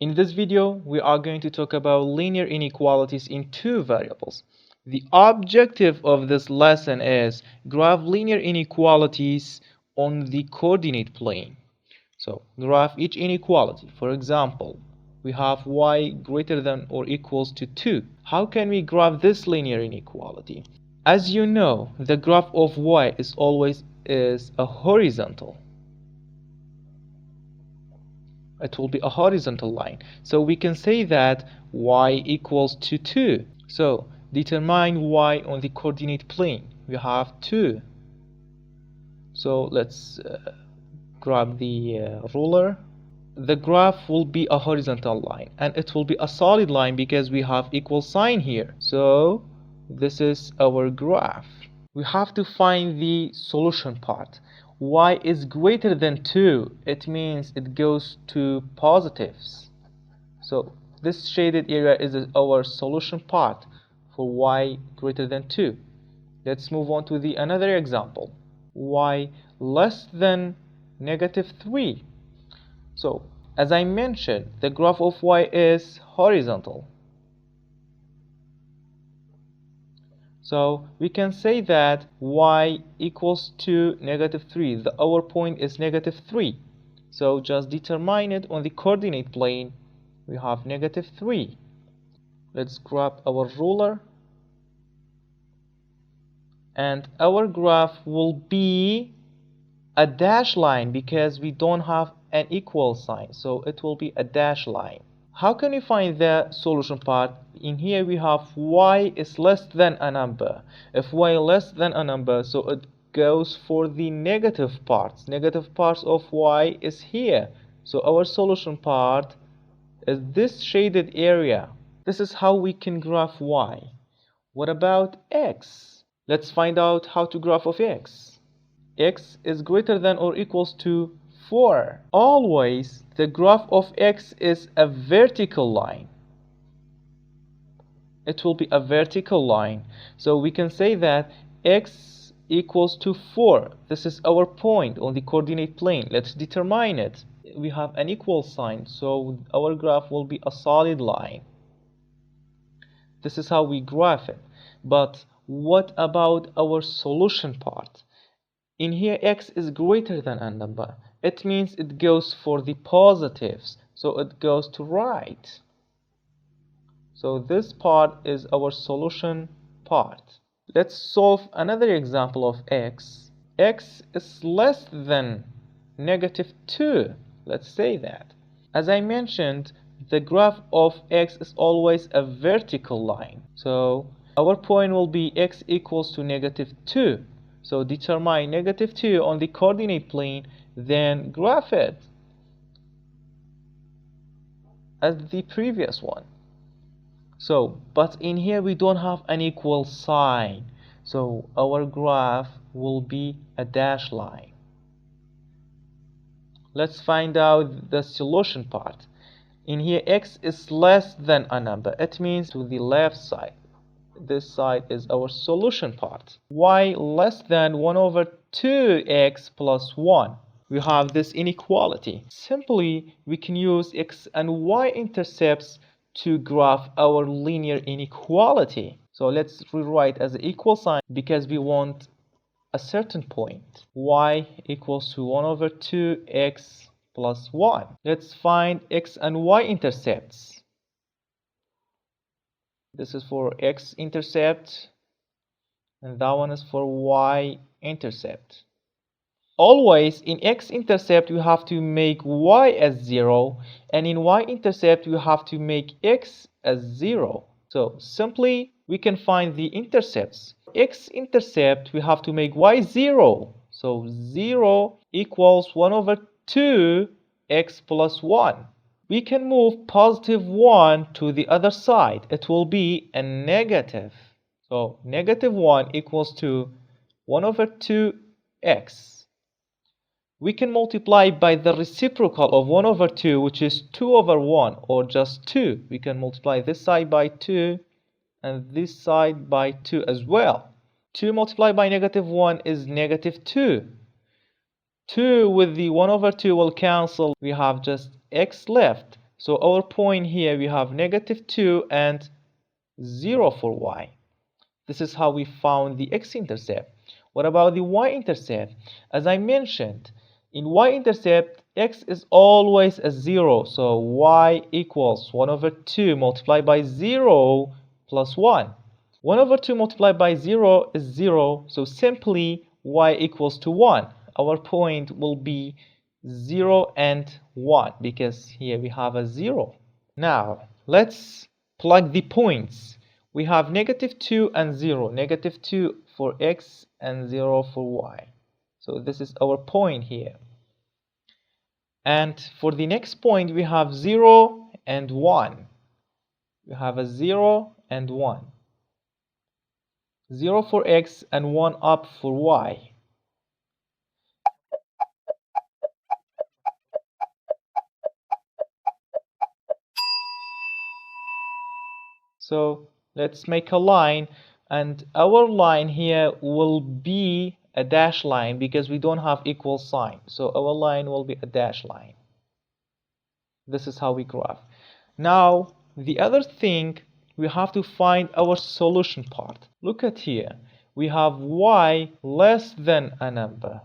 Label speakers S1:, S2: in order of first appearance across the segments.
S1: In this video, we are going to talk about linear inequalities in two variables. The objective of this lesson is graph linear inequalities on the coordinate plane. So, graph each inequality. For example, we have y greater than or equals to 2. How can we graph this linear inequality? As you know, the graph of y is always a horizontal. It will be a horizontal line. So we can say that y equals to 2. So determine y on the coordinate plane. We have 2. So let's grab the ruler. The graph will be a horizontal line, and it will be a solid line because we have equal sign here. So this is our graph. We have to find the solution part. Y is greater than 2. It means it goes to positives. So this shaded area is our solution part for y greater than 2. Let's move on to another example. Y less than negative 3. So as I mentioned, the graph of y is horizontal. So we can say that y equals to negative 3. Our point is negative 3. So just determine it on the coordinate plane. We have negative 3. Let's grab our ruler. And our graph will be a dash line because we don't have an equal sign. So it will be a dash line. How can we find the solution part? In here we have y is less than a number. If y less than a number, so it goes for the negative parts. Negative parts of y is here. So our solution part is this shaded area. This is how we can graph y. What about x? Let's find out how to graph of x. X is greater than or equals to 4. Always the graph of x is a vertical line. It will be a vertical line. So we can say that x equals to 4. This is our point on the coordinate plane. Let's determine it. We have an equal sign, so our graph will be a solid line. This is how we graph it. But what about our solution part? In here, x is greater than a number. It means it goes for the positives, so it goes to right. So this part is our solution part. Let's solve another example of x. X is less than negative 2. Let's say that. As I mentioned, the graph of x is always a vertical line. So our point will be x equals to negative 2. So determine negative 2 on the coordinate plane, then graph it as the previous one. So, but in here we don't have an equal sign. So our graph will be a dash line. Let's find out the solution part. In here x is less than a number. It means to the left side. This side is our solution part. Y less than 1 over 2x plus 1. We have this inequality. Simply, we can use x and y intercepts to graph our linear inequality. So let's rewrite as an equal sign because we want a certain point. Y equals to 1 over 2x plus 1. Let's find x and y intercepts. This is for x-intercept, and that one is for y-intercept. Always in x-intercept, you have to make y as 0, and in y-intercept, you have to make x as 0. So simply, we can find the intercepts. X-intercept, we have to make y 0. So 0 equals 1 over 2x plus 1. We can move positive 1 to the other side. It will be a negative. So negative 1 equals to 1 over 2x. We can multiply by the reciprocal of 1 over 2, which is 2 over 1, or just 2. We can multiply this side by 2 and this side by 2 as well. 2 multiplied by negative 1 is negative 2. 2 with the 1 over 2 will cancel. We have just x left. So our point here, we have -2 and 0 for y. This is how we found the x-intercept. What about the y-intercept? As I mentioned, in y-intercept, x is always a 0. So y equals 1/2 multiplied by 0 plus 1. 1/2 multiplied by 0 is 0. So simply y equals to 1. Our point will be 0 and 1 because here we have a 0. Now, let's plug the points. We have -2 and 0. -2 for x and 0 for y. So this is our point here. And for the next point, we have 0 and 1. We have a 0 and 1. 0 for x and 1 up for y. So let's make a line, and our line here will be a dash line because we don't have equal sign. So our line will be a dash line. This is how we graph. Now, the other thing, we have to find our solution part. Look at here. We have y less than a number.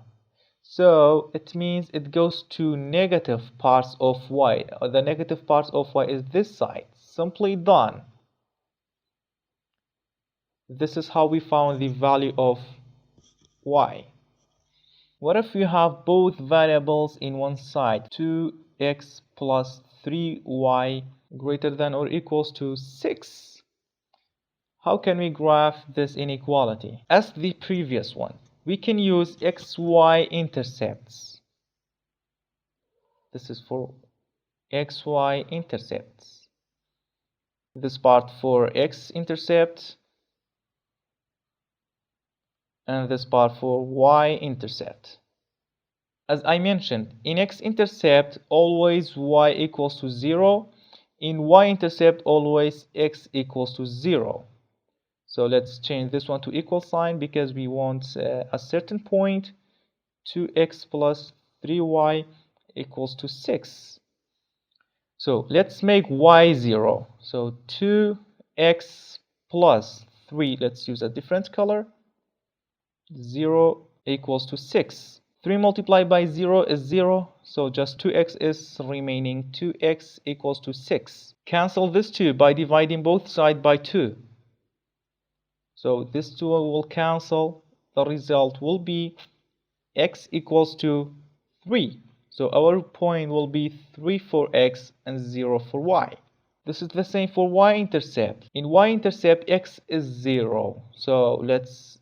S1: So it means it goes to negative parts of y. The negative parts of y is this side. Simply done. This is how we found the value of y. What if we have both variables in one side? 2x plus 3y greater than or equals to 6. How can we graph this inequality? As the previous one, we can use xy intercepts. This is for xy intercepts. This part for x-intercept, and this part for y-intercept. As I mentioned, in x-intercept, always y equals to 0. In y-intercept, always x equals to 0. So let's change this one to equal sign because we want a certain point. 2x plus 3y equals to 6. So let's make y 0. So 2x plus 3, let's use a different color. 0 equals to 6. 3 multiplied by 0 is 0, so just 2x is remaining. 2x equals to 6. Cancel this 2 by dividing both sides by 2. So this 2 will cancel. The result will be x equals to 3. So our point will be 3 for x and 0 for y. This is the same for y-intercept. In y-intercept, x is 0. So let's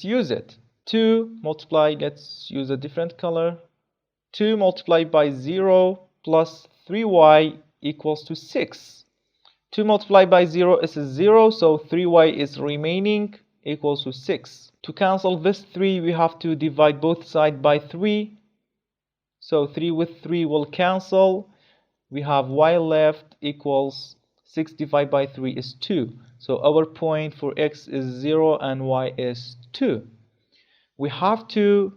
S1: use it. 2 multiplied, let's use a different color. 2 multiplied by 0 plus 3y equals to 6. 2 multiplied by 0 is 0, so 3y is remaining equals to 6. To cancel this 3, we have to divide both sides by 3. So 3 with 3 will cancel. We have y left equals 6 divided by 3 is 2. So our point for x is 0 and y is 2. We have to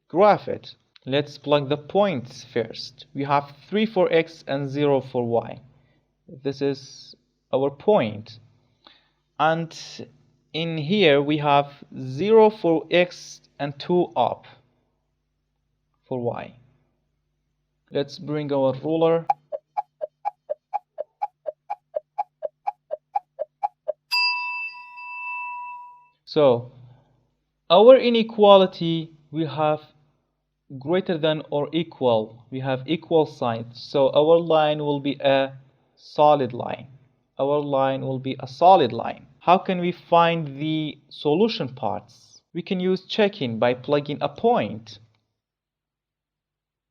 S1: graph it. Let's plug the points first. We have 3 for x and 0 for y. This is our point. And in here we have 0 for x and 2 up for y. Let's bring our ruler. So our inequality, we have greater than or equal. We have equal signs. So our line will be a solid line. Our line will be a solid line. How can we find the solution parts? We can use checking by plugging a point.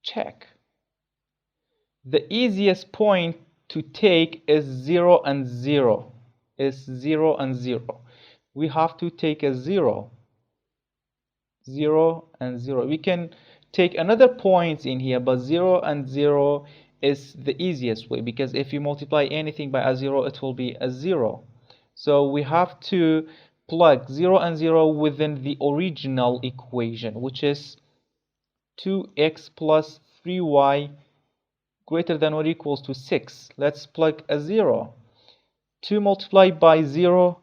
S1: Check. The easiest point to take is 0 and 0. Is 0 and 0. We have to take a 0. 0 and 0. We can take another point in here, but 0 and 0 is the easiest way, because if you multiply anything by a 0, it will be a 0. So we have to plug 0 and 0 within the original equation, which is 2x plus 3y greater than or equals to 6. Let's plug a 0. 2 multiplied by 0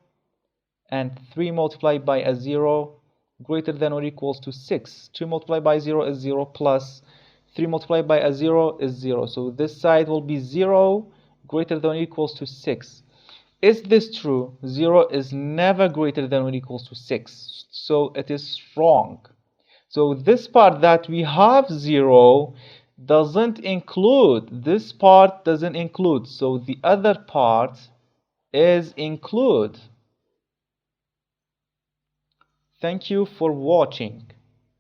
S1: and 3 multiplied by a 0 greater than or equals to 6. 2 multiplied by 0 is 0 plus 3 multiplied by a 0 is 0. So this side will be 0 greater than or equals to 6. Is this true? 0 is never greater than or equals to 6. So it is wrong. So this part that we have 0 doesn't include. This part doesn't include. So the other part is include. Thank you for watching.